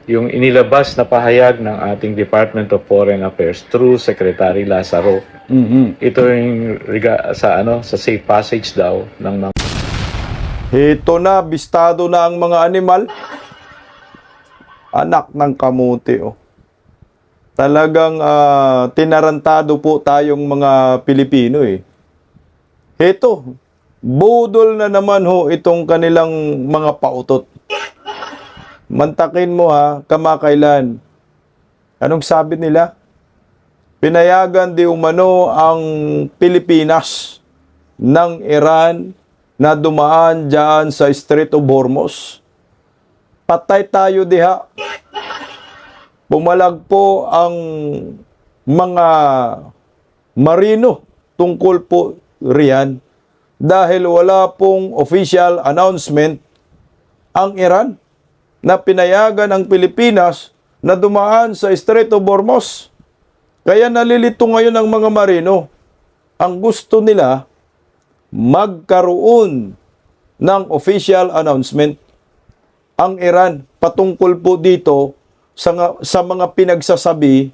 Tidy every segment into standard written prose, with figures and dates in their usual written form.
yung inilabas na pahayag ng ating Department of Foreign Affairs through Secretary Lazaro. Ito yung sa safe passage daw ng mga Ito na, bistado na ang mga animal. Anak ng kamuti, oh. Talagang tinarantado po tayong mga Pilipino, eh. Ito, budol na naman ho itong kanilang mga pautot. Mantakin mo ha, kamakailan. Anong sabi nila? Pinayagan di umano ang Pilipinas ng Iran na dumaan dyan sa Strait of Hormuz. Patay tayo diha. Pumalag po ang mga marino tungkol po riyan dahil wala pong official announcement ang Iran na pinayagan ang Pilipinas na dumaan sa Strait of Hormuz. Kaya nalilito ngayon ang mga marino. Ang gusto nila, magkaroon ng official announcement ang Iran patungkol po dito sa mga pinagsasabi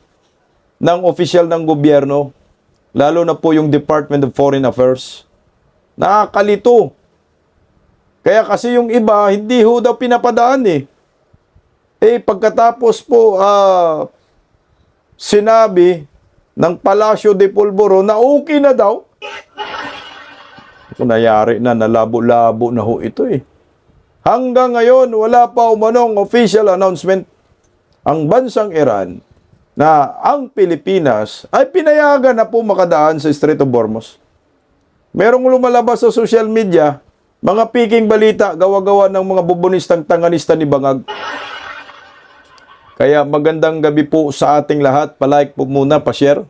ng official ng gobyerno, lalo na po yung Department of Foreign Affairs. Nakakalito. Kaya kasi yung iba, hindi ho daw pinapadaan eh. Pagkatapos po sinabi ng Palacio de Polvoro na okay na daw, nayari na, nalabo-labo na ho ito eh. Hanggang ngayon, wala pa umanong official announcement ang bansang Iran na ang Pilipinas ay pinayagan na po makadaan sa Strait of Hormuz. Merong lumalabas sa social media, mga piking balita, gawa-gawa ng mga bubonistang tanganista ni Bangag. Kaya magandang gabi po sa ating lahat. Palike po muna, pa-share,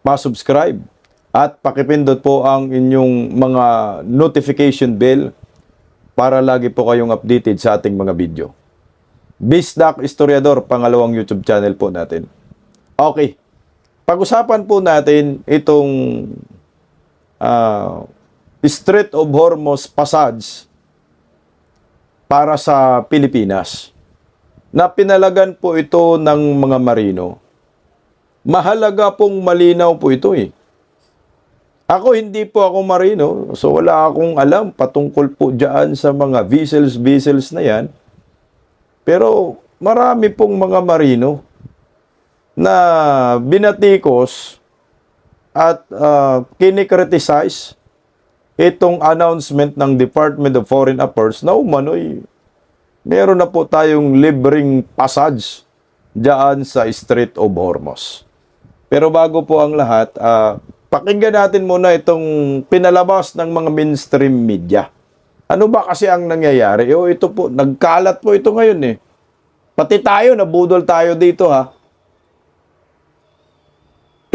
pa-subscribe, at pakipindot po ang inyong mga notification bell para lagi po kayong updated sa ating mga video. Bisdak Historiador, pangalawang YouTube channel po natin. Okay, pag-usapan po natin itong Strait of Hormuz passage para sa Pilipinas na pinalagan po ito ng mga marino. Mahalaga pong malinaw po ito eh. Ako hindi po ako marino, so wala akong alam patungkol po dyan sa mga vessels na yan. Pero marami pong mga marino na binatikos at kinikriticize itong announcement ng Department of Foreign Affairs na umano'y meron na po tayong libreng passage dyan sa Strait of Hormuz. Pero bago po ang lahat, pakinggan natin muna itong pinalabas ng mga mainstream media. Ano ba kasi ang nangyayari? Ito po, nagkalat po ito ngayon eh. Pati tayo, nabudol tayo dito ha.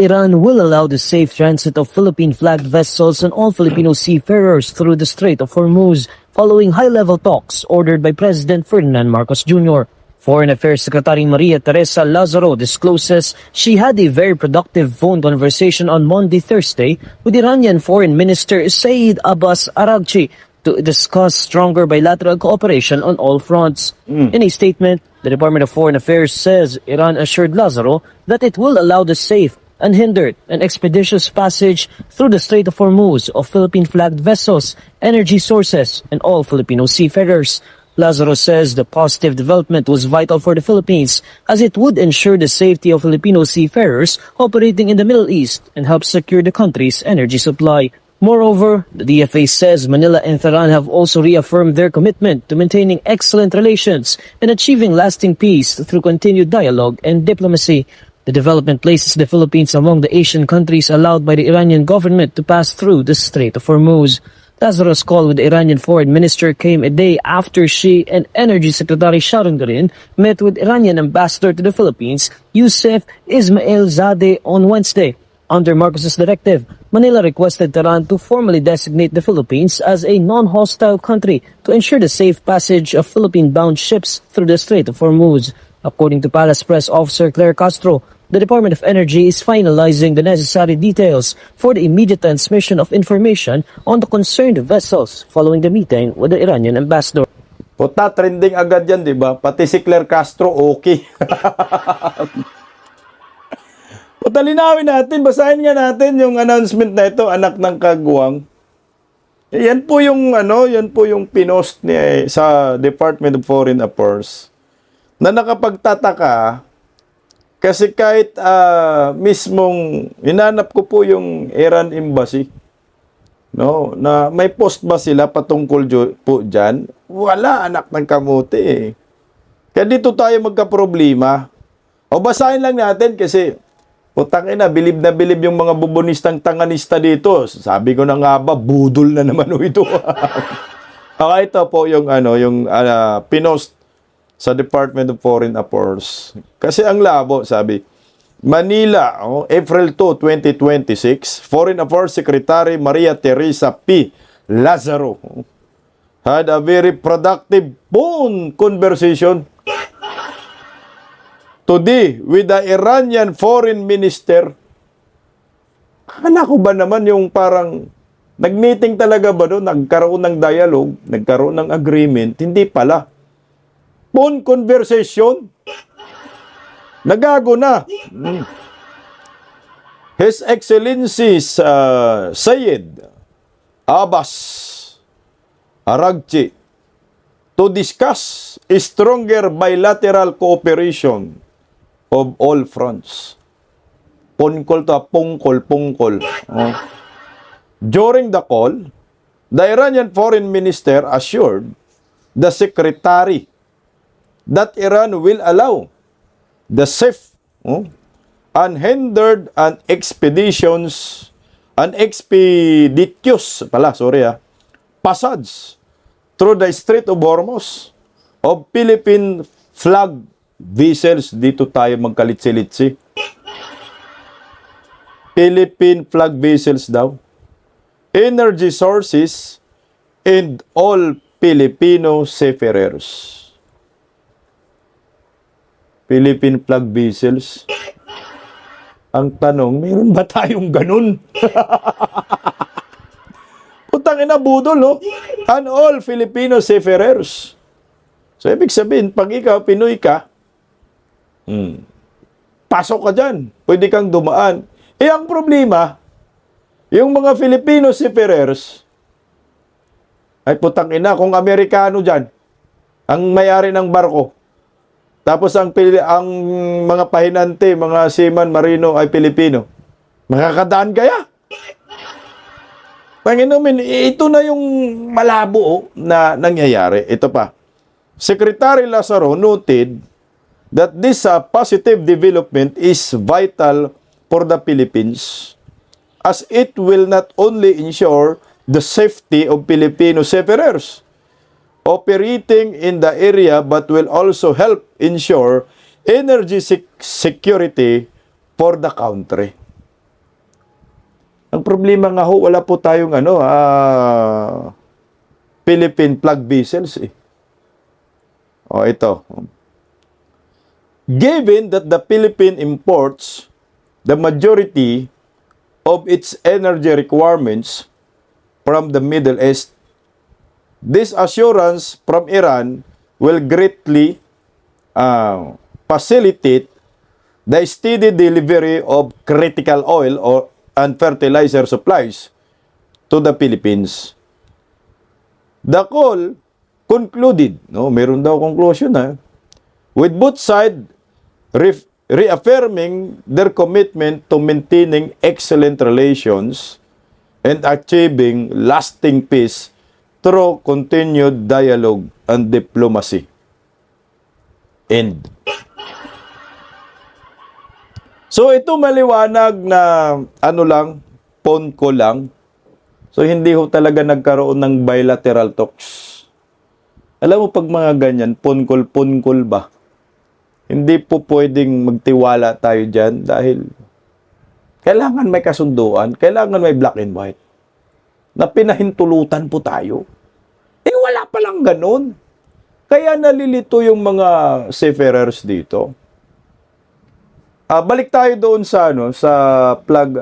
Iran will allow the safe transit of Philippine-flagged vessels and all Filipino seafarers through the Strait of Hormuz following high-level talks ordered by President Ferdinand Marcos Jr. Foreign Affairs Secretary Maria Teresa Lazaro discloses she had a very productive phone conversation on Monday, Thursday with Iranian Foreign Minister Saeed Abbas Araghchi to discuss stronger bilateral cooperation on all fronts. In a statement, the Department of Foreign Affairs says Iran assured Lazaro that it will allow the safe, unhindered, and expeditious passage through the Strait of Hormuz of Philippine-flagged vessels, energy sources, and all Filipino seafarers. Lazaro says the positive development was vital for the Philippines as it would ensure the safety of Filipino seafarers operating in the Middle East and help secure the country's energy supply. Moreover, the DFA says Manila and Tehran have also reaffirmed their commitment to maintaining excellent relations and achieving lasting peace through continued dialogue and diplomacy. The development places the Philippines among the Asian countries allowed by the Iranian government to pass through the Strait of Hormuz. Lazaro's call with the Iranian foreign minister came a day after she and Energy Secretary Sharon Garin met with Iranian ambassador to the Philippines, Youssef Ismail Zadeh, on Wednesday. Under Marcos's directive, Manila requested Tehran to formally designate the Philippines as a non-hostile country to ensure the safe passage of Philippine-bound ships through the Strait of Hormuz. According to Palace Press Officer Claire Castro, the Department of Energy is finalizing the necessary details for the immediate transmission of information on the concerned vessels following the meeting with the Iranian ambassador. Puta, trending agad yan, di ba? Pati si Claire Castro, okay. Puta, linawin natin, basahin nga natin yung announcement na ito, anak ng kagwang. Yan po yung yan po yung pinost ni sa Department of Foreign Affairs na nakapagtataka kasi kahit mismong hinanap ko po yung Iran Embassy, no, na may post ba sila patungkol po diyan? Wala, anak ng kamote eh. Kaya dito tayo magka-problema. O basahin lang natin kasi putang ina, bilib na bilib yung mga bubonistang tanganista dito. Sabi ko na nga ba, budol na naman ito. Okay, ito po yung pinost sa Department of Foreign Affairs. Kasi ang labo, sabi, Manila, April 2, 2026, Foreign Affairs Secretary Maria Teresa P. Lazaro had a very productive phone conversation today with the Iranian Foreign Minister. Akala ko ba naman yung parang nag-meeting talaga ba doon? Nagkaroon ng dialogue, nagkaroon ng agreement? Hindi pala. Phone conversation. Nagago na. His Excellency Syed Abbas Araghchi to discuss stronger bilateral cooperation of all fronts. Pungkol to, pungkol. Oh. During the call, the Iranian Foreign Minister assured the Secretary that Iran will allow the safe, unhindered and expeditious passage through the Strait of Hormuz of Philippine flag vessels. Dito tayo magkalitsi-litsi. Philippine flag vessels daw. Energy sources and all Filipino seafarers. Philippine flag vessels. Ang tanong, meron ba tayong ganun? Putang ina, budol, no? And all Filipino seafarers. So, ibig sabihin, pag ikaw, Pinoy ka, pasok ka dyan. Pwede kang dumaan. Ang problema, yung mga Filipino seafarers, ay putang ina, kung Amerikano dyan, ang may-ari ng barko, tapos ang mga pahinante, mga seaman, marino ay Pilipino, makakadaan kaya? Panginoon, ito na yung malabo na nangyayari. Ito pa. Secretary Lazaro noted that this positive development is vital for the Philippines as it will not only ensure the safety of Filipino seafarers operating in the area but will also help ensure energy security for the country. Ang problema nga ho, wala po tayong Philippine flag vessels eh. O ito. Given that the Philippine imports the majority of its energy requirements from the Middle East, this assurance from Iran will greatly facilitate the steady delivery of critical oil and fertilizer supplies to the Philippines. The call concluded, meron daw conclusion with both sides reaffirming their commitment to maintaining excellent relations and achieving lasting peace through continued dialogue and diplomacy. End. So ito maliwanag na phone call lang. So hindi ho talaga nagkaroon ng bilateral talks. Alam mo pag mga ganyan, phone call ba? Hindi po pwedeng magtiwala tayo dyan dahil kailangan may kasunduan, kailangan may black and white. Na pinahintulutan po tayo. Wala palang ganun. Kaya nalilito yung mga seafarers dito. Balik tayo doon sa flag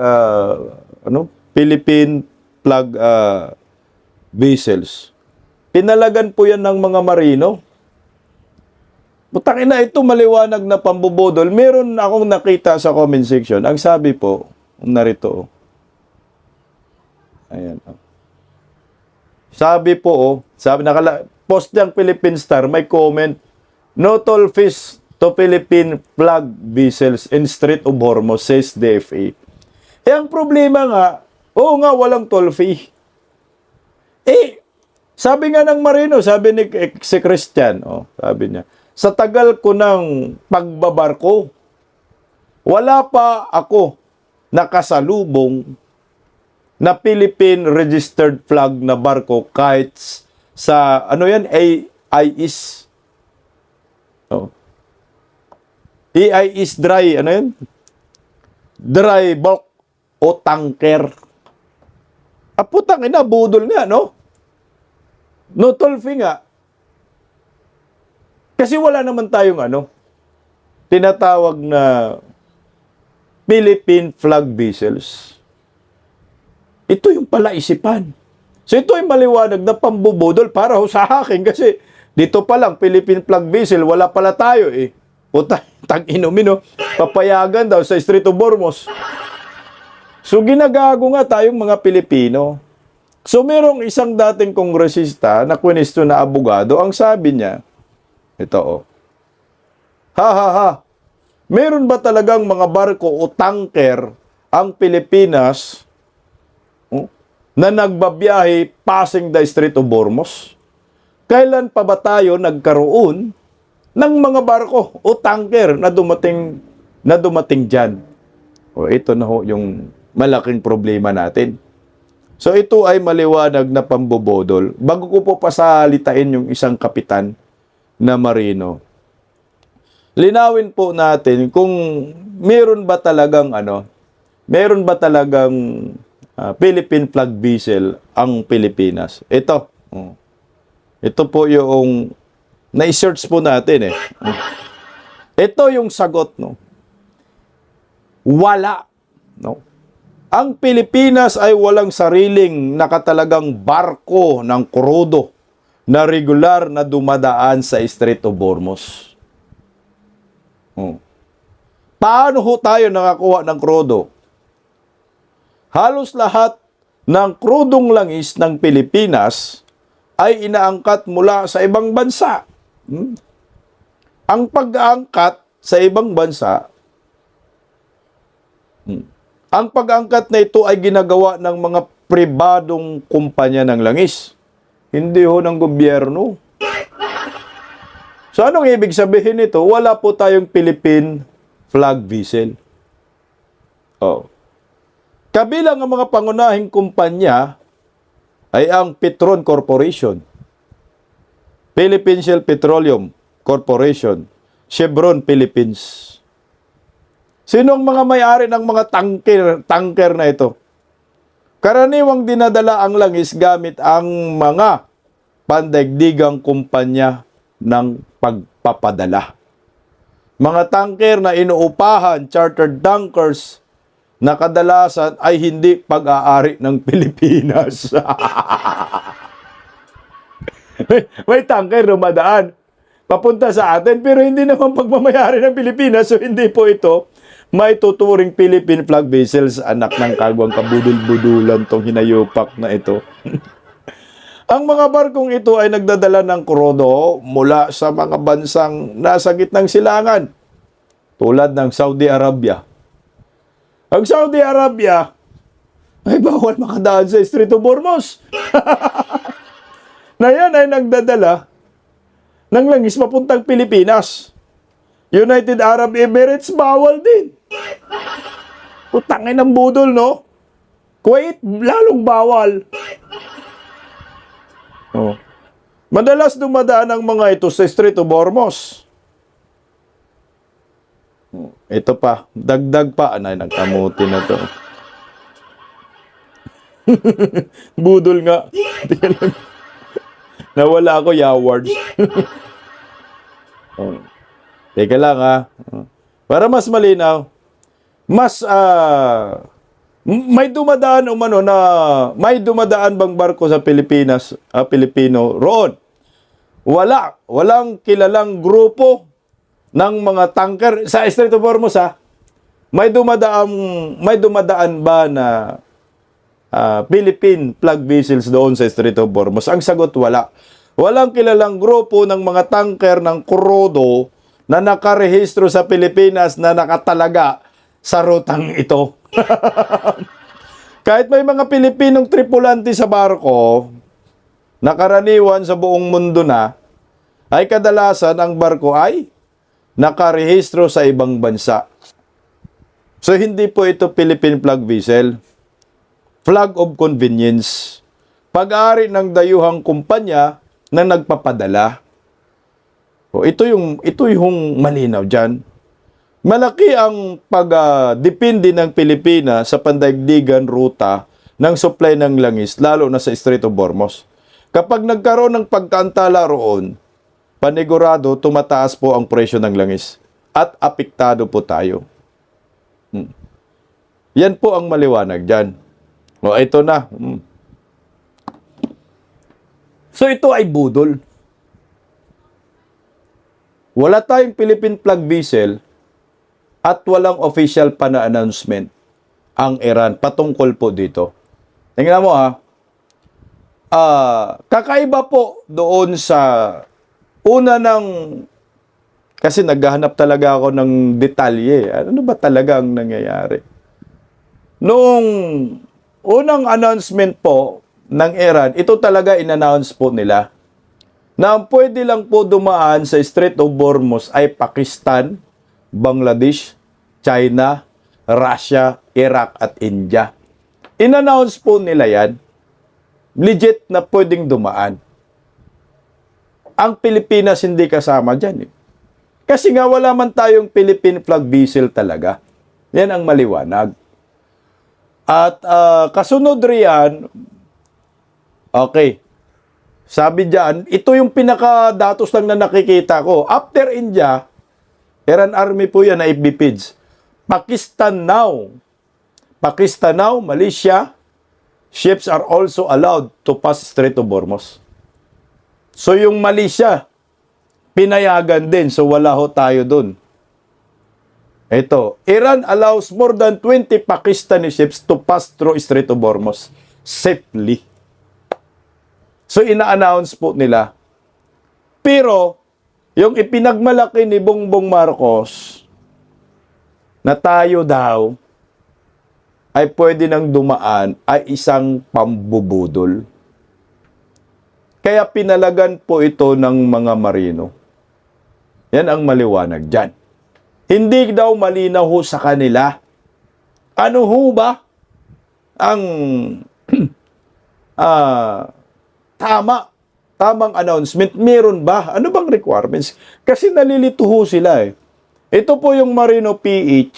Philippine flag vessels. Pinalagan po yan ng mga marino. Putang ina, ito maliwanag na pambubudol. Meron akong nakita sa comment section. Ang sabi po, narito. Ayan. Sabi po, post niyang Philippine Star, may comment, no toll fees to Philippine flag vessels in Strait of Hormuz, says DFA. Eh, ang problema nga, oo nga, walang toll fee. Eh, sabi nga ng marino, sabi ni si Christian, sabi niya, sa tagal ko ng pagbabarko, wala pa ako nakasalubong na Philippine registered flag na barko kahit sa, ano yan, AIS. AIS dry, ano yan? Dry bulk o tanker. Putang ina, budol nga, no? No toll fee nga. Kasi wala naman tayong tinatawag na Philippine flag vessels. Ito yung palaisipan. So ito ay maliwanag na pambubudol para ho sa akin kasi dito pa lang Philippine flag vessel, wala pala tayo eh. Puta, tag-inumin papayagan daw sa Strait of Hormuz. So ginagago nga tayong mga Pilipino. So merong isang dating kongresista na kwestiyon na abogado, ang sabi niya, ito meron ba talagang mga barko o tanker ang Pilipinas na nagbabiyahe passing the Strait of Hormuz? Kailan pa ba tayo nagkaroon ng mga barko o tanker na dumating dyan? Ito na ho yung malaking problema natin. So ito ay maliwanag na pambobodol. Bago ko po pasalitain yung isang kapitan na marino, linawin po natin kung meron ba talagang Philippine flag vessel ang Pilipinas. Ito po yung na-search po natin eh. Ito yung sagot, no. Wala, no. Ang Pilipinas ay walang sariling nakatalagang barko ng krudo na regular na dumadaan sa Strait of Hormuz. Paano ho tayo nakakuha ng krudo? Halos lahat ng krudong langis ng Pilipinas ay inaangkat mula sa ibang bansa. Ang pag-aangkat sa ibang bansa, ang pag-aangkat na ito ay ginagawa ng mga pribadong kumpanya ng langis. Hindi ho ng gobyerno. So anong ibig sabihin nito? Wala po tayong Philippine flag vessel. Kabilang ang mga pangunahing kumpanya ay ang Petron Corporation, Philippine Shell Petroleum Corporation, Chevron Philippines. Sino ang mga may-ari ng mga tanker na ito? Karaniwang dinadala ang langis gamit ang mga pandaigdigang kumpanya ng pagpapadala. Mga tanker na inuupahan, chartered tankers, na kadalasan ay hindi pag-aari ng Pilipinas. May tanker dumadaan papunta sa atin, pero hindi naman pagmamayari ng Pilipinas, so hindi po ito may tuturing Philippine flag vessels, anak ng kagwang kabudul-budulan tong hinayupak na ito. Ang mga barkong ito ay nagdadala ng krudo mula sa mga bansang nasa gitnang silangan, tulad ng Saudi Arabia. Ang Saudi Arabia ay bawal makadaan sa Strait of Hormuz. Na yan ay nagdadala ng langis papuntang Pilipinas. United Arab Emirates, bawal din. Putangin ng budol, no? Kuwait, lalong bawal. Madalas dumadaan ang mga ito sa Strait of Hormuz. Ito pa, dagdag pa. Anay, nagkamuti na to. Budol nga. Nawala ako, yawards. Teka lang ha. Para mas malinaw, mas May dumadaan may dumadaan bang barko sa Pilipinas, Pilipino roon? Walang kilalang grupo ng mga tanker sa Strait of Hormuz, ha? May dumadaan ba na Philippine flag vessels doon sa Strait of Hormuz? Ang sagot, wala. Walang kilalang grupo ng mga tanker ng krudo na nakarehistro sa Pilipinas na nakatalaga sa rutang ito. Kahit may mga Pilipinong tripulante sa barko, nakaraniwan sa buong mundo na, ay kadalasan ang barko ay nakarehistro sa ibang bansa. So hindi po ito Philippine flag vessel. Flag of convenience. Pag-aari ng dayuhang kumpanya na nagpapadala. O, ito yung malinaw dyan. Malaki ang pag-depende ng Pilipinas sa pandaigdigan ruta ng supply ng langis, lalo na sa Strait of Hormuz. Kapag nagkaroon ng pagkaantala roon, panigurado tumataas po ang presyo ng langis at apektado po tayo. Yan po ang maliwanag dyan. O, ito na. So, ito ay budol. Wala tayong Philippine flag vessel at walang official pa na announcement ang Iran patungkol po dito. Tingnan mo, ha. Kakaiba po doon sa una kasi naghahanap talaga ako ng detalye. Ano ba talaga ang nangyayari? Noong unang announcement po ng Iran, ito talaga in-announce po nila na ang pwede lang po dumaan sa Strait of Hormuz ay Pakistan, Bangladesh, China, Russia, Iraq at India. In-announce po nila yan. Legit na pwedeng dumaan. Ang Pilipinas hindi kasama dyan. Kasi nga wala man tayong Philippine flag vessel talaga. Yan ang maliwanag. At kasunod riyan, okay, sabi dyan, ito yung pinakadatos lang na nakikita ko. After India, Iran Army po yan na FB page. Pakistan now, Malaysia, ships are also allowed to pass Strait of Hormuz. So yung Malaysia, pinayagan din. So wala ho tayo dun. Ito, Iran allows more than 20 Pakistani ships to pass through Strait of Hormuz safely. So ina-announce po nila. Pero, yung ipinagmalaki ni Bongbong Marcos na tayo daw ay pwede nang dumaan ay isang pambubudol. Kaya pinalagan po ito ng mga marino. Yan ang maliwanag dyan. Hindi daw malinaw ho sa kanila. Ano ho ba ang tamang announcement? Meron ba? Ano bang requirements? Kasi nalilito ho sila eh. Ito po yung Marino PH.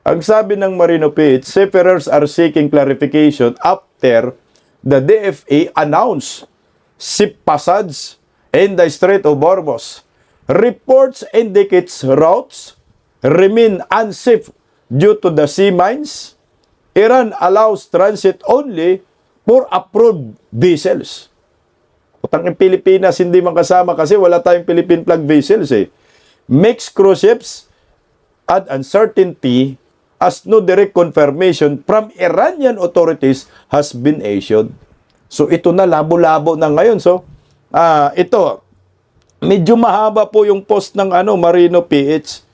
Ang sabi ng Marino PH, seafarers are seeking clarification after the DFA announced ship passage in the Strait of Hormuz. Reports indicates routes remain unsafe due to the sea mines. Iran allows transit only for approved vessels. Utang ng Pilipinas hindi man kasama kasi wala tayong Philippine flag vessels eh. Mixed cruise ships add uncertainty as no direct confirmation from Iranian authorities has been issued. So ito na labo-labo na ngayon. So ito medyo mahaba po yung post ng Marino PH.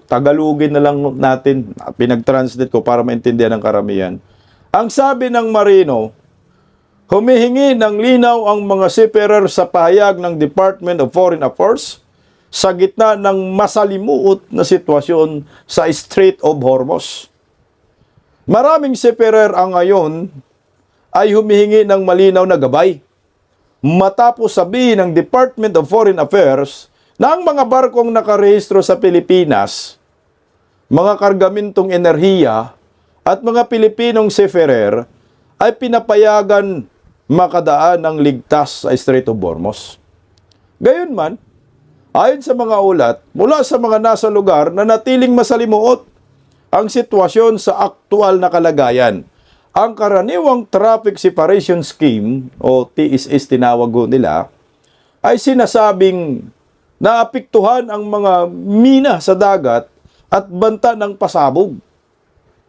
Tagalogin na lang natin. Pinag-translate ko para maintindihan ng karamihan. Ang sabi ng Marino, humihingi ng linaw ang mga seafarer sa pahayag ng Department of Foreign Affairs sa gitna ng masalimuot na sitwasyon sa Strait of Hormuz. Maraming seafarer ang ngayon ay humihingi ng malinaw na gabay matapos sabihin ng Department of Foreign Affairs na ang mga barkong nakarehistro sa Pilipinas, mga kargamintong enerhiya at mga Pilipinong seafarer ay pinapayagan makadaan ng ligtas sa Strait of Hormuz. Gayunman, ayon sa mga ulat, mula sa mga nasa lugar na natiling masalimuot, ang sitwasyon sa aktual na kalagayan. Ang karaniwang Traffic Separation Scheme o TSS tinawag ho nila ay sinasabing naapektuhan ang mga mina sa dagat at banta ng pasabog.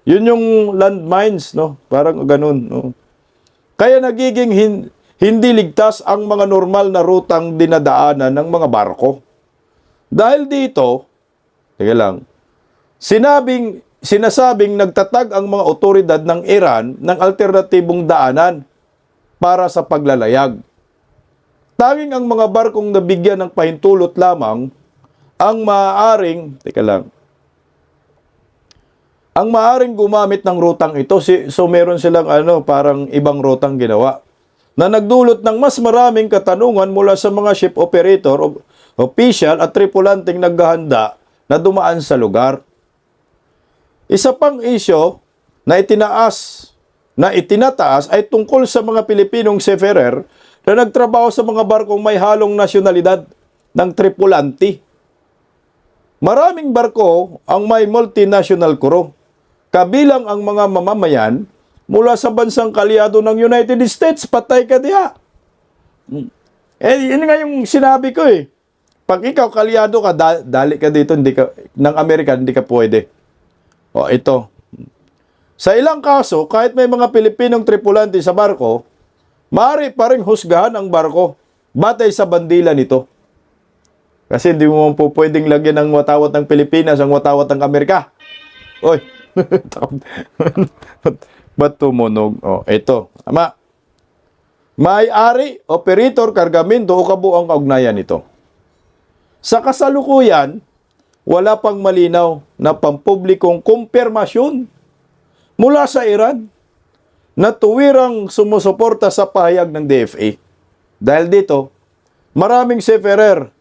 Yun yung landmines, no? Parang ganun, no? Kaya nagiging hindi ligtas ang mga normal na rutang dinadaanan ng mga barko. Dahil dito, teka lang, sinasabing nagtatag ang mga otoridad ng Iran ng alternatibong daanan para sa paglalayag. Tanging ang mga barkong nabigyan ng pahintulot lamang ang maaaring gumamit ng rutang ito. So meron silang parang ibang rutang ginawa na nagdulot ng mas maraming katanungan mula sa mga ship operator, official at tripulanteng naghahanda na dumaan sa lugar. Isa pang isyo na itinataas ay tungkol sa mga Pilipinong seafarer na nagtrabaho sa mga barkong may halong nasyonalidad ng tripulante. Maraming barko ang may multinational crew, kabilang ang mga mamamayan mula sa bansang kalyado ng United States. Patay ka diha. Yun nga yung sinabi ko eh. Pag ikaw kalyado ka, dali ka dito, ng Amerika, hindi ka pwede. O, ito. Sa ilang kaso, kahit may mga Pilipinong tripulante sa barko, maaari pa rin husgahan ang barko batay sa bandila nito. Kasi hindi mo po pwedeng lagyan ng watawat ng Pilipinas ang watawat ng Amerika. Oy! Ba't tumunog? O, ito. Ama. May-ari, operator, kargamento o kabuang kaugnayan nito. Sa kasalukuyan, wala pang malinaw na pampublikong kumpirmasyon mula sa Iran na tuwirang sumusuporta sa pahayag ng DFA. Dahil dito, maraming seafarer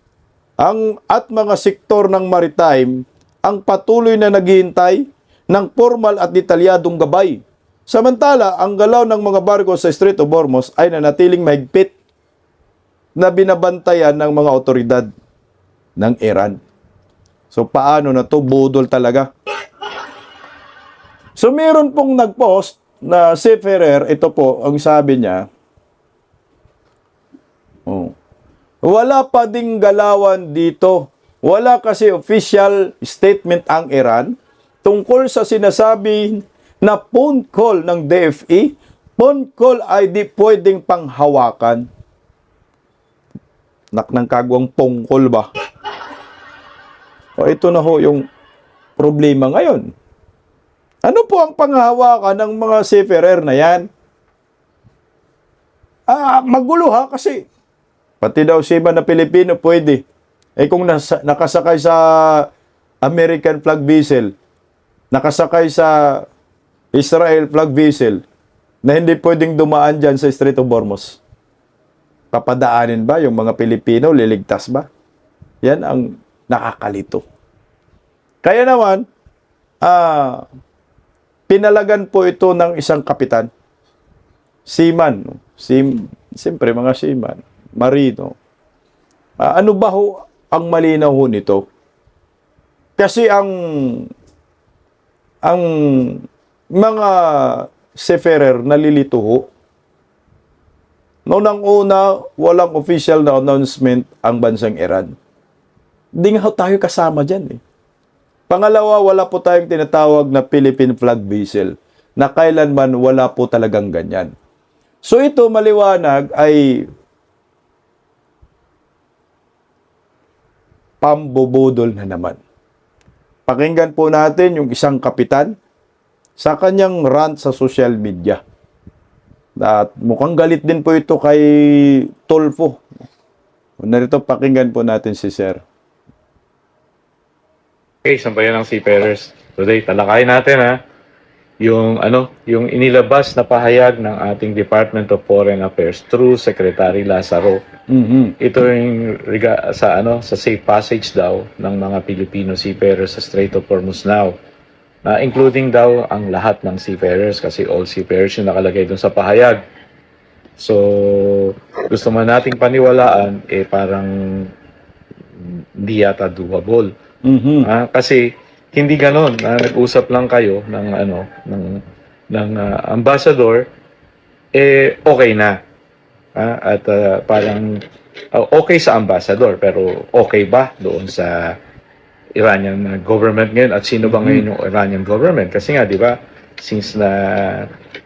at mga sektor ng maritime ang patuloy na naghihintay ng formal at detalyadong gabay. Samantala, ang galaw ng mga barko sa Strait of Hormuz ay nanatiling mahigpit na binabantayan ng mga otoridad ng Iran. So, paano na to? Budol talaga. So, meron pong nag-post na seafarer, ito po, ang sabi niya, wala pa ding galawan dito. Wala kasi official statement ang Iran tungkol sa sinasabi na phone call ng DFE. Phone call ay di pwedeng panghawakan. Naknang kagwang phone call ba? O ito na ho yung problema ngayon. Ano po ang panghawakan ng mga seafarer na yan? Magulo ha kasi pati daw seaman na Pilipino pwede. Kung nakasakay sa American flag vessel, nakasakay sa Israel flag vessel, na hindi pwedeng dumaan dyan sa Strait of Hormuz. Papadaanin ba yung mga Pilipino? Liligtas ba? Yan ang nakakalito. Kaya naman, pinalagan po ito ng isang kapitan. Seaman. Siyempre mga seaman. Marino. Ano ba ho ang malinaw ho nito? Kasi ang mga seafarer nalilito ho. Noong una, walang official na announcement ang bansang Iran. Hindi nga tayo kasama dyan eh. Pangalawa, wala po tayong tinatawag na Philippine flag vessel na kailanman wala po talagang ganyan. So ito maliwanag ay pambubudol na naman. Pakinggan po natin yung isang kapitan sa kanyang rant sa social media. At mukhang galit din po ito kay Tulfo. Narito, pakinggan po natin si Sir. Okay, sambayan ng seafarers. Today, talakayin natin yung inilabas na pahayag ng ating Department of Foreign Affairs through Secretary Lazaro. Ito yung sa safe passage daw ng mga Filipino seafarers sa Strait of Hormuz now. Including daw ang lahat ng seafarers kasi all seafarers yung nakalagay dun sa pahayag. So, gusto man nating paniwalaan, parang hindi yata doable. Kasi hindi ganon na nag-usap lang kayo ng ano ng ambassador okay na. At parang okay sa ambassador pero okay ba doon sa Iranian government ngayon at sino ba ngayon yung Iranian government? Kasi nga 'di ba since na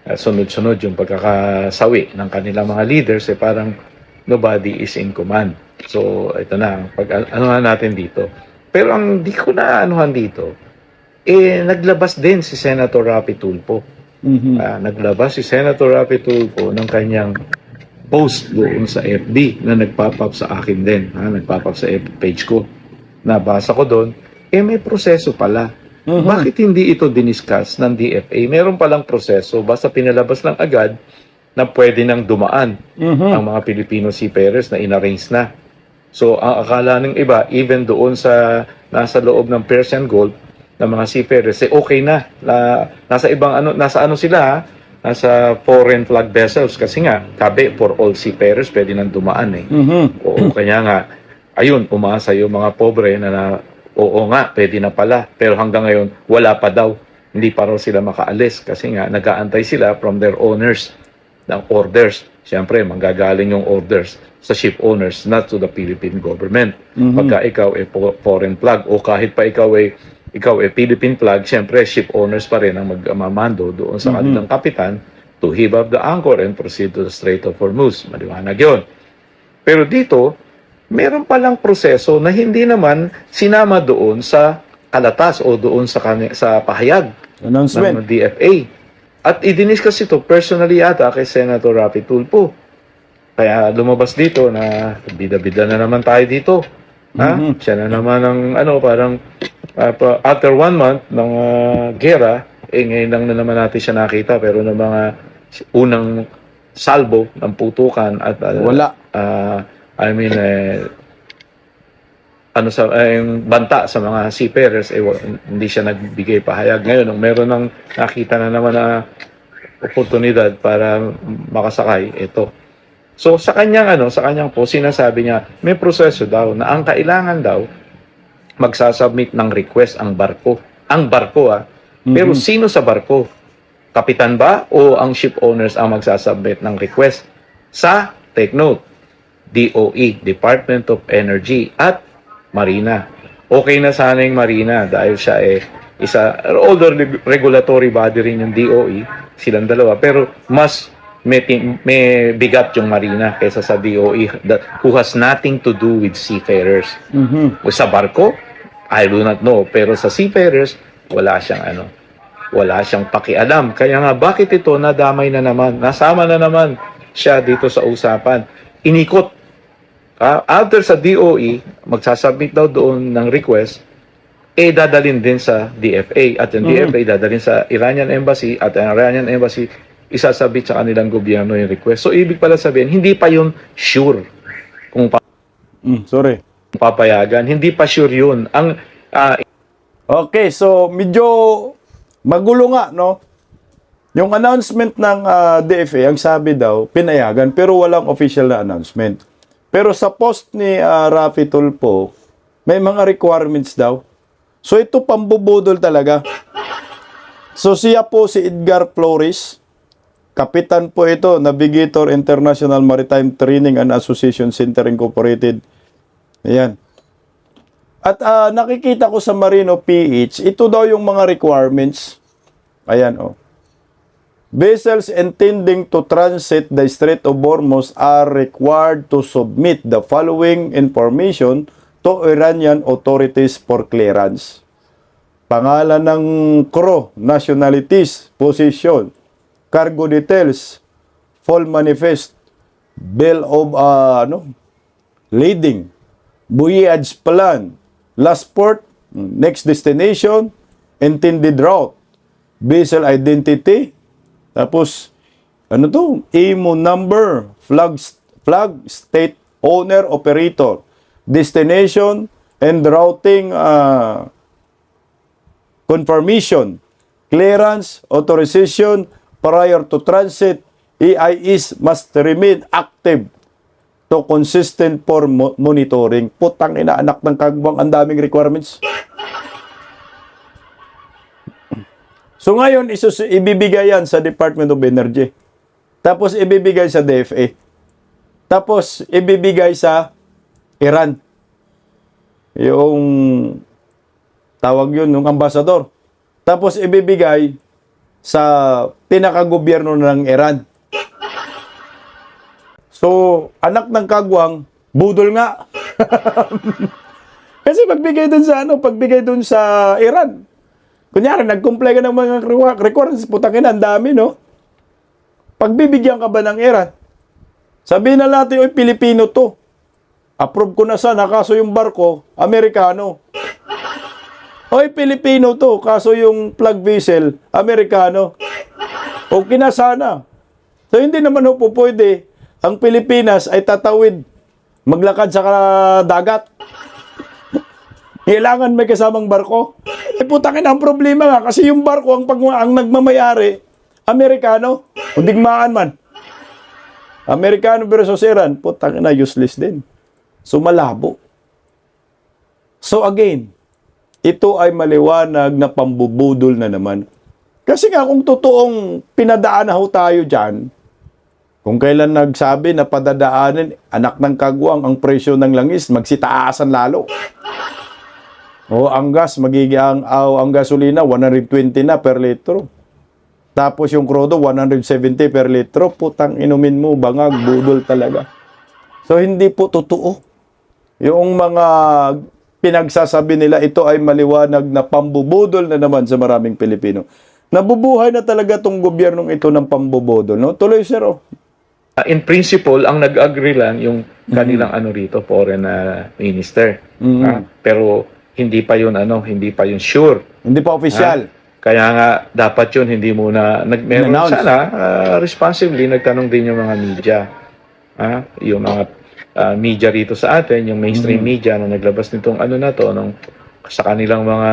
sunod-sunod yung pagkakasawi ng kanilang mga leaders parang nobody is in command. So ito na ano natin dito. Pero ang di ko na anuhan dito naglabas din si Senator Rapi Tulfo. Naglabas si Senator Rapi Tulfo ng kanyang post doon sa FB na nagpop-up sa akin din. Nagpop-up sa FB page ko. Nabasa ko doon, may proseso pala. Bakit hindi ito diniscuss ng DFA? Meron palang proseso, basta pinalabas lang agad na pwede nang dumaan ang mga Filipino seafarers na inarrange na. So, ang akala ng iba, even doon sa nasa loob ng Persian Gulf, ng mga seafarers, okay na. Nasa ibang nasa sila nasa foreign flag vessels kasi nga, sabi, for all seafarers, pwede nang dumaan Oo, kaya nga, ayun, umasa yung mga pobre na oo nga, pwede na pala. Pero hanggang ngayon, wala pa daw. Hindi pa raw sila makaalis kasi nga, nag-aantay sila from their owners ng orders. Siyempre, manggagaling yung orders sa ship owners, not to the Philippine government. Pagka ikaw foreign flag o kahit pa ikaw Philippine flag, siyempre ship owners pa rin ang magmamando doon sa kanilang kapitan to heave up the anchor and proceed to the Strait of Hormuz. Maliwanag yun. Pero dito, meron palang proseso na hindi naman sinama doon sa kalatas o doon sa pahayag Announcement. ng DFA. At idiniscuss ito personally yata kay Senator Rapi Tulfo. Kaya lumabas dito na bida-bida na naman tayo dito. Siya na naman ang parang after 1 month ng gera, ngayon lang na naman natin siya nakita pero ng mga unang salbo ng putukan at Wala. yung banta sa mga seafarers hindi siya nagbigay pahayag. Ngayon nung meron ng nakita na naman na oportunidad para makasakay ito. So sa kanyang po sinasabi niya may proseso daw na ang kailangan daw magsasubmit ng request ang barko. Ang barko Pero sino sa barko? Kapitan ba o ang ship owners ang magsasubmit ng request? Take note, DOE, Department of Energy at Marina. Okay na sana yung Marina dahil siya although regulatory body rin yung DOE, silang dalawa, pero mas may bigat yung Marina kaysa sa DOE who has nothing to do with seafarers. O sa barko, I do not know, pero sa seafarers, wala siyang pakialam. Kaya nga, bakit ito nadamay na naman? Nasama na naman siya dito sa usapan. Inikot. After sa DOE, magsasubmit daw doon ng request, dadalhin din sa DFA. At yung DFA dadalhin sa Iranian Embassy at ang Iranian Embassy isasabit sa kanilang gobyerno yung request. So, ibig pala sabihin, hindi pa yun sure kung papayagan. Hindi pa sure yun. Okay, so medyo magulo nga, no? Yung announcement ng DFA, ang sabi daw, pinayagan, pero walang official na announcement. Pero sa post ni Rapi Tulfo, may mga requirements daw. So ito pambubudol talaga. So siya po si Edgar Flores, kapitan po ito, Navigator International Maritime Training and Association Center Incorporated. Ayan. At nakikita ko sa Marino PH, ito daw yung mga requirements. Ayan, Vessels intending to transit the Strait of Hormuz are required to submit the following information to Iranian authorities for clearance. Pangalan ng crew, nationalities, position, cargo details, full manifest, bill of lading, voyage plan, last port, next destination, intended route, vessel identity, tapos IMO number, flag state owner operator, destination and routing confirmation, clearance, authorization prior to transit. EIS must remain active to consistent for monitoring. Putang ina, anak ng kagwang, ang daming requirements. So ngayon, ibibigay yan sa Department of Energy. Tapos ibibigay sa DFA. Tapos ibibigay sa Iran. Yung tawag yun, yung ambassador. Tapos ibibigay sa pinakagobyerno ng Iran. So, anak ng kagwang, budol nga. Kasi pagbigay dun sa Iran. Kunyari, nag-comply ka ng mga requirements, putangin, ang dami, no? Pagbibigyan ka ba ng Iran? Sabihin na natin, oy, Pilipino to. Approve ko na sana, kaso yung barko, Amerikano. Oy, Pilipino to, kaso yung plug vessel, Amerikano. Okay na sana. So, hindi naman po pwede ang Pilipinas ay tatawid, maglakad sa dagat. Kailangan may kasamang barko. Eh, putangin, ang problema nga, kasi yung barko, ang nagmamayari, Amerikano. O digmaan man. Amerikano versus Iran, putangin na, useless din. So, malabo. So, again, ito ay maliwanag na pambubudol na naman. Kasi nga, kung totoong pinadaan na ho tayo dyan, kung kailan nagsabi na padadaanin, anak ng kagwang, ang presyo ng langis, magsitaasan lalo. O ang gas, ang gasolina, 120 na per litro. Tapos yung krudo, 170 per litro. Putang inumin mo, bangag, budol talaga. So, hindi po totoo. Yung mga pinagsasabi nila, ito ay maliwanag na pambubudol na naman sa maraming Pilipino. Nabubuhay na talaga tong gobyernong ito ng pambubudol. No? Tuloy, sir. Oh. In principle, ang nag-agree lang yung kanilang rito, foreign minister. Pero hindi pa yun sure. Hindi pa official. Kaya nga dapat yun hindi muna meron Announce. sana responsibly nagtanong din yung mga media. Yung mga media rito sa atin, yung mainstream media na naglabas nitong na to sa kanilang mga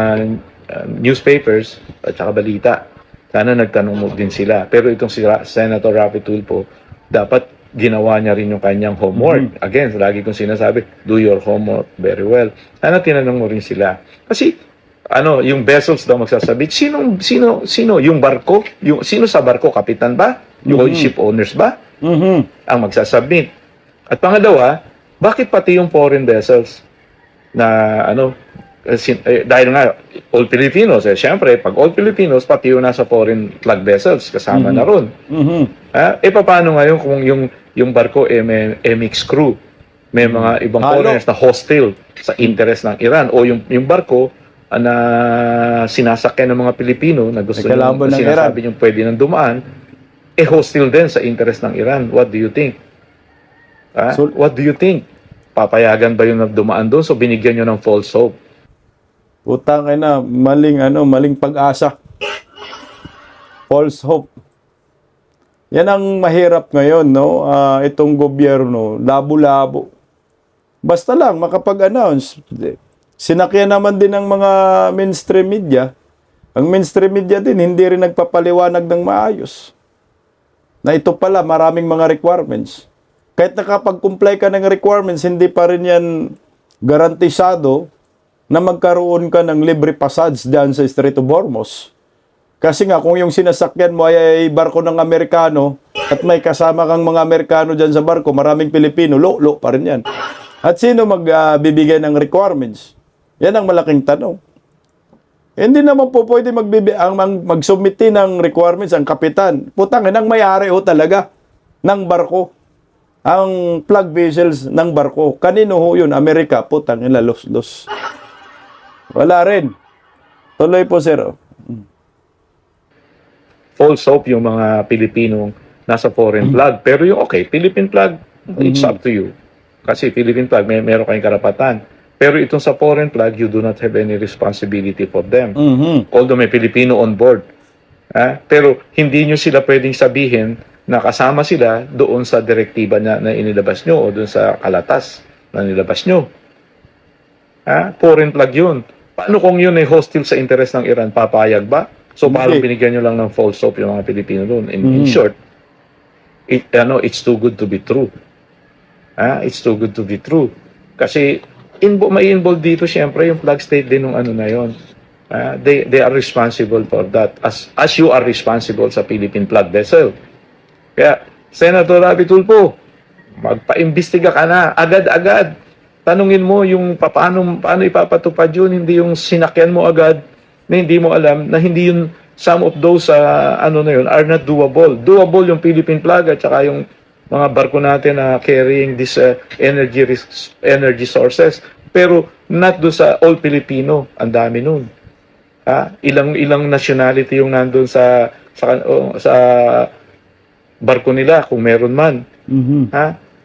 newspapers at saka balita. Sana nagtanong mo din sila. Pero itong si Senator Raffy Tulfo, dapat ginawa niya rin yung kanyang homework. Again, lagi kong sinasabi, do your homework very well. Sana tinanong mo rin sila. Kasi, yung vessels daw magsasabi, sino yung barko? Sino sa barko? Kapitan ba? Yung ship owners ba? Ang magsasubmit. At pangalawa, bakit pati yung foreign vessels na dahil nga all Filipinos, syempre pag all Filipinos pati yung nasa foreign flag vessels kasama na ron. Paano ngayon kung yung barko may mixed crew, may mga ibang foreigners na hostile sa interest ng Iran, o yung barko na sinasakyan ng mga Pilipino na gusto nyo, sinasabi nyo pwede nang dumaan, hostile din sa interest ng Iran. What do you think? What do you think? Papayagan ba yung dumaan doon? So binigyan nyo ng false hope. Utang na, maling pag-asa. False hope. Yan ang mahirap ngayon, no? Itong gobyerno, labo-labo. Basta lang, makapag-announce. Sinakyan naman din ng mga mainstream media. Ang mainstream media din, hindi rin nagpapaliwanag ng maayos. Na ito pala, maraming mga requirements. Kahit nakapag-comply ka ng requirements, hindi pa rin yan garantisado na magkaroon ka ng libre passage dyan sa Strait of Hormuz. Kasi nga, kung yung sinasakyan mo ay barko ng Amerikano at may kasama kang mga Amerikano dyan sa barko, maraming Pilipino, lo pa rin yan. At sino magbibigay ng requirements? Yan ang malaking tanong. Hindi naman po pwede mag-submit ng requirements ang kapitan. Putang, ang may-ari talaga ng barko. Ang plug vessels ng barko. Kanino ho yun? Amerika. Putang, los. Wala rin. Tuloy po, sir. False hope yung mga Pilipinong nasa foreign flag. Pero yung Philippine flag, it's up to you. Kasi Philippine flag, meron kayong karapatan. Pero itong sa foreign flag, you do not have any responsibility for them. Although may Pilipino on board. Pero hindi nyo sila pwedeng sabihin na kasama sila doon sa direktiba na inilabas nyo o doon sa kalatas na nilabas nyo. Foreign flag yun. Paano kung yun ay hostile sa interest ng Iran? Papayag ba? So, parang binigyan nyo lang ng false hope yung mga Pilipino doon. In short, it's too good to be true. It's too good to be true. Kasi, may involved dito, syempre, yung flag state din ng na yon. They are responsible for that as you are responsible sa Philippine flag vessel. Kaya, Senator Rapi Tulfo, magpa-imbestiga ka na agad-agad. Tanungin mo yung paano ipapatupad yun, hindi yung sinakyan mo agad na hindi mo alam na hindi yun, some of those ano na yun are not doable. Doable yung Philippine flag at saka yung mga barko natin na carrying this energy sources. Pero not do sa all Filipino, ang dami nun. Ilang nationality yung nandun sa barko nila kung meron man.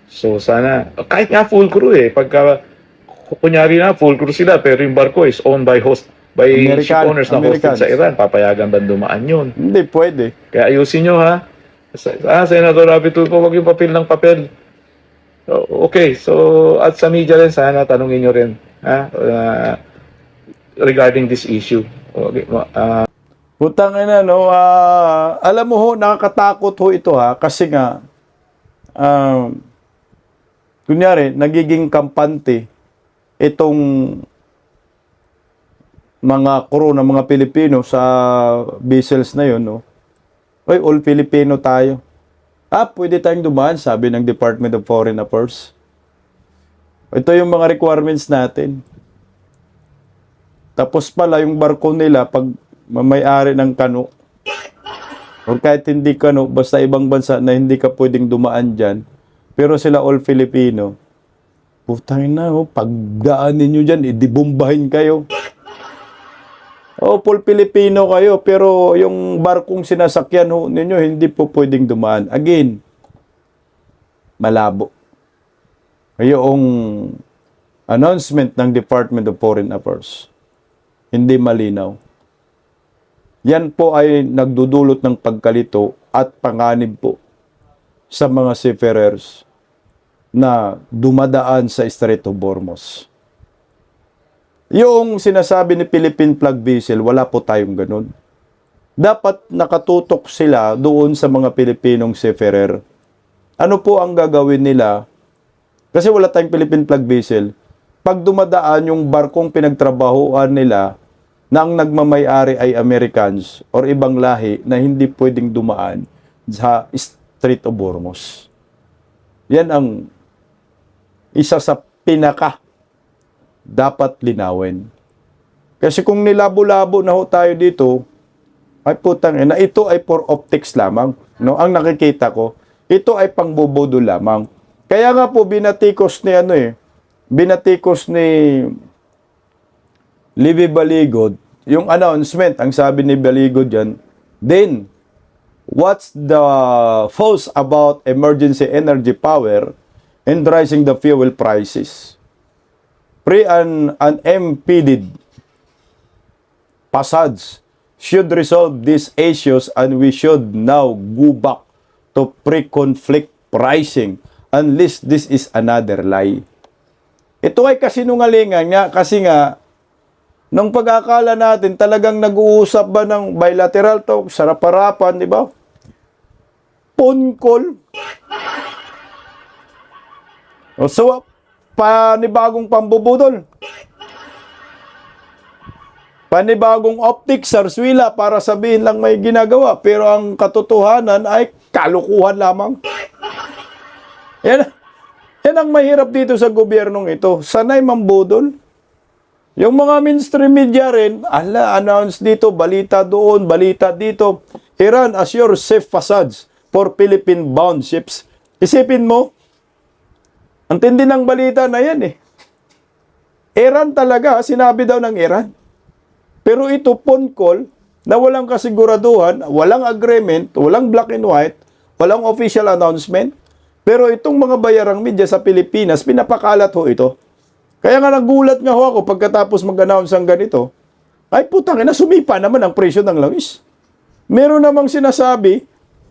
So sana kahit nga full crew pagka kunyari na full crew sila pero yung barko is owned by ship owners na hosted sa Iran, papayagan ba dumaan yun? Hindi pwede. Kaya ayusin nyo Senator Rapi Tulfo, wag yung papel ng papel. Okay, so at sa media rin sana tanungin nyo rin regarding this issue. Okay, Putang ina, no? Alam mo ho, nakakatakot ho ito kasi nga, kunyari, nagiging kampante itong mga crew ng mga Pilipino sa vessels na yun, no? Oy, all Filipino tayo. Pwede tayong dumaan, sabi ng Department of Foreign Affairs. Ito yung mga requirements natin. Tapos pala, yung barko nila, pag may-ari ng kano, o kahit hindi kano, basta ibang bansa na hindi ka pwedeng dumaan dyan, pero sila all Filipino, putang na, pagdaanin nyo dyan, idibombahin kayo. Full Filipino kayo, pero yung barkong sinasakyan ninyo, hindi po pwedeng dumaan. Again, malabo. Yung announcement ng Department of Foreign Affairs, hindi malinaw. Yan po ay nagdudulot ng pagkalito at panganib po sa mga seafarers na dumadaan sa Strait of Hormuz. Yung sinasabi ni Philippine Flag Vessel, wala po tayong ganun. Dapat nakatutok sila doon sa mga Pilipinong seafarer. Ano po ang gagawin nila? Kasi wala tayong Philippine Flag Vessel. Pag dumadaan yung barkong pinagtrabahuan nila, na ang nagmamay-ari ay Americans or ibang lahi na hindi pwedeng dumaan sa Strait of Hormuz. Yan ang isa sa pinaka dapat linawin. Kasi kung nilabo-labo na ho tayo dito, ay putang ina, ito ay for optics lamang. No? Ang nakikita ko, ito ay pangbobodo lamang. Kaya nga po binatikos ni Libby Baligod, yung announcement, ang sabi ni Baligod dyan, then, what's the fuss about emergency energy power and rising the fuel prices? Unimpeded passage should resolve these issues and we should now go back to pre-conflict pricing unless this is another lie. Ito ay kasinungalingan nga kasi nga nung pag-akala natin talagang nag-uusap ba ng bilateral talk, sarap-harapan, di ba? Phone call. So, panibagong pambubudol. Panibagong optics, sarswila para sabihin lang may ginagawa. Pero ang katotohanan ay kalukuhan lamang. Yan ang mahirap dito sa gobyernong ito. Sanay mambudol. Yung mga mainstream media rin, announce dito, balita doon, balita dito. Iran assures safe passage for Philippine-bound ships. Isipin mo, ang tindi ng balita na yan Iran talaga, sinabi daw ng Iran. Pero ito, phone call, na walang kasiguraduhan, walang agreement, walang black and white, walang official announcement. Pero itong mga bayarang media sa Pilipinas, pinapakalat ho ito. Kaya nga nagulat nga ho ako pagkatapos mag-announce ang ganito. Ay putang ina, sumipa naman ang presyo ng langis. Meron namang sinasabi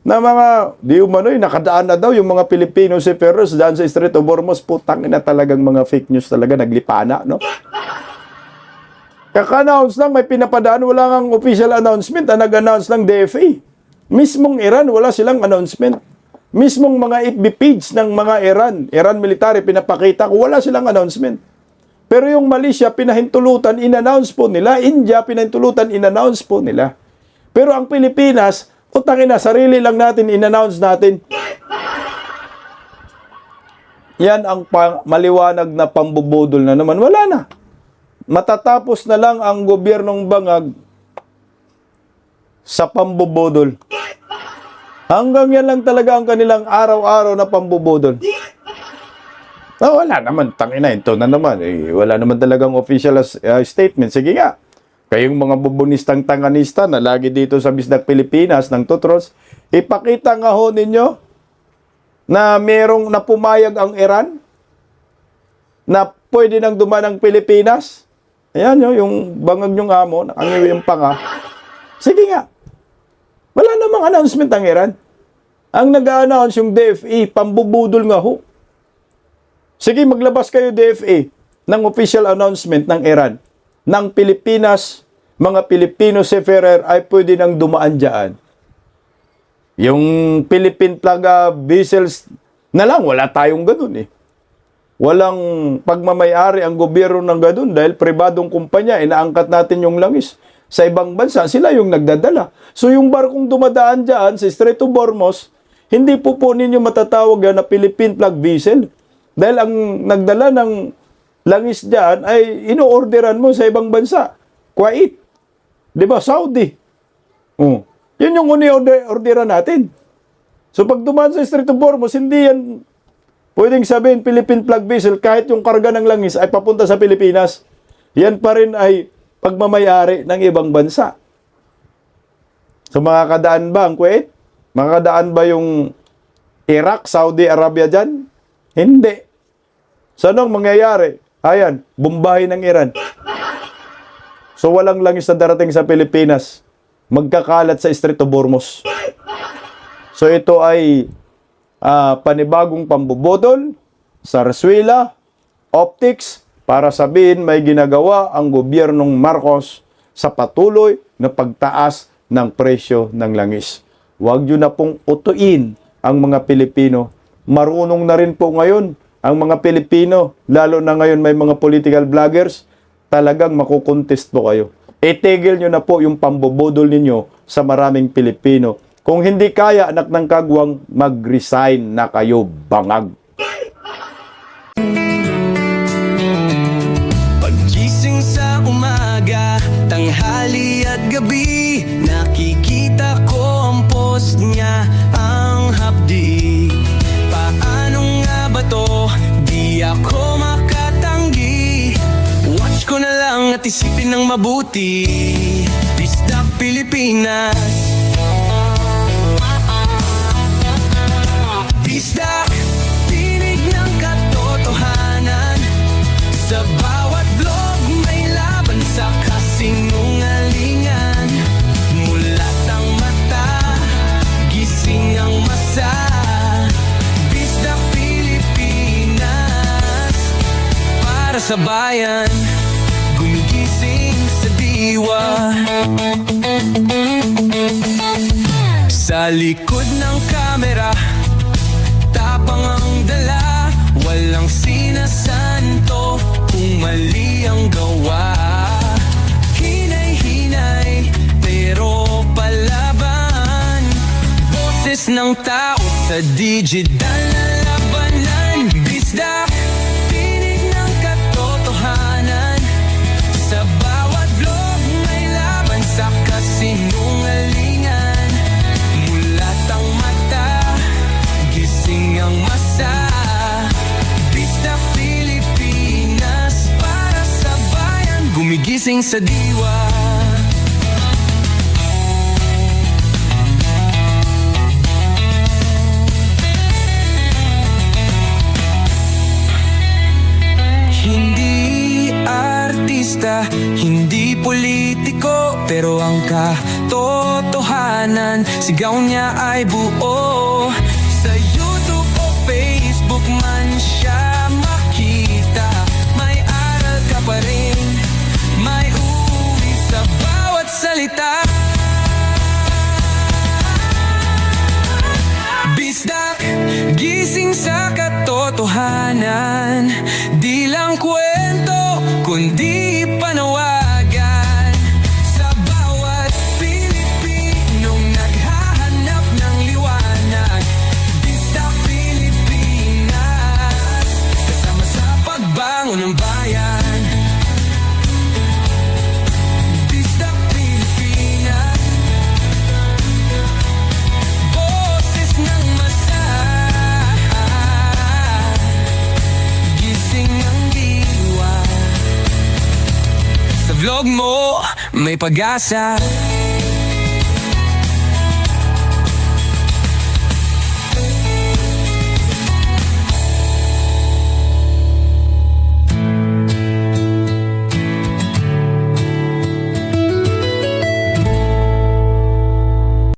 na mga, di umano'y, nakadaan na daw yung mga Filipino seafarers daan sa Strait of Hormuz. Putang ina, talagang mga fake news talaga, naglipana, no? Kaka-announce lang, may pinapadaan, wala kang official announcement, nag-announce ng DFA. Mismong Iran, wala silang announcement. Mismong mga FB page ng mga Iran military, pinapakita ko, wala silang announcement. Pero yung Malaysia, pinahintulutan, in-announce po nila. India, pinahintulutan, in-announce po nila. Pero ang Pilipinas, utangin na, sarili lang natin, in-announce natin. Yan ang maliwanag na pambubudol na naman. Wala na. Matatapos na lang ang gobyernong bangag sa pambubudol. Hanggang yan lang talaga ang kanilang araw-araw na pambubudol. Wala naman, tangina, ito na naman. Wala naman talagang official statement. Sige nga, kayong mga bubunistang tanganista na lagi dito sa Bisdak Pilipinas ng Tutros, ipakita nga ho ninyo na merong napumayag ang Iran na pwede nang dumaan ang Pilipinas. Ayan nyo, yung bangag nyong amo, nakangiwi yung panga. Sige nga, wala namang announcement ang Iran. Ang nag-a-announce yung DFA, pambubudol nga ho. Sige, maglabas kayo DFA ng official announcement ng Iran. Ng Pilipinas, mga Pilipino seafarer ay pwede nang dumaan dyan. Yung Philippine flag vessels na lang, wala tayong ganun eh. Walang pagmamayari ang gobyerno ng ganun dahil pribadong kumpanya, inaangkat natin yung langis. Sa ibang bansa, sila yung nagdadala. So yung barkong dumadaan dyan sa Strait of Hormuz, hindi po ninyo matatawag yan na Philippine flag vessel. Dahil ang nagdala ng langis dyan ay ino-orderan mo sa ibang bansa. Kuwait. Di ba? Saudi. Yun yung uni-orderan natin. So pag dumaan sa Strait of Hormuz, hindi yan pwedeng sabihin Philippine flag vessel kahit yung karga ng langis ay papunta sa Pilipinas. Yan pa rin ay pagmamayari ng ibang bansa. So makakadaan ba ang Kuwait? Makakadaan ba yung Iraq, Saudi Arabia dyan? Hindi. So anong mangyayari? Ayan, bumbahin ng Iran. So walang langis na darating sa Pilipinas. Magkakalat sa Strait of Hormuz. So ito ay panibagong pambubudol, sarswila, optics, para sabihin may ginagawa ang gobyernong Marcos sa patuloy na pagtaas ng presyo ng langis. Huwag nyo na pong utuin ang mga Pilipino. Marunong na rin po ngayon ang mga Pilipino, lalo na ngayon may mga political vloggers, talagang makukontest po kayo. Itigil nyo na po yung pambubudol ninyo sa maraming Pilipino. Kung hindi kaya, anak ng kagwang, mag-resign na kayo, bangag. Pagising sa umaga, tanghali at gabi, nakikita ko ang post niya, ang hapdi. Paano nga ba to? Di ako makatanggi. Watch ko na lang at isipin ng mabuti. Bisdak Pilipinas. Bisdak, tinig ng katotohanan. Sa bawat vlog may laban sa kasinungalingan. Mulat ang mata, gising ang masa. Bisdak Pilipinas, para sa bayan, gumigising sa diwa. Sa likod ng kamera, tapang ang dala, walang sinasanto kung mali ang gawa. Hinay-hinay, pero palaban. Boses ng tao sa digital na labanan. Bisdak, tinig ng katotohanan. Sa bawat vlog may laban sa kasinungalingan. Mulat ang mata, gising ang masa. Bisdak Pilipinas, para sa bayan, gumigising sa diwa. Hindi artista, hindi politiko, pero ang katotohanan, sigaw niya ay buo. Sa YouTube o Facebook man siya makita, may aral ka pa rin, may uwi sa bawat salita. Bisdak, gising sa katotohanan, di lang kwento ilog mo, may pag-asa.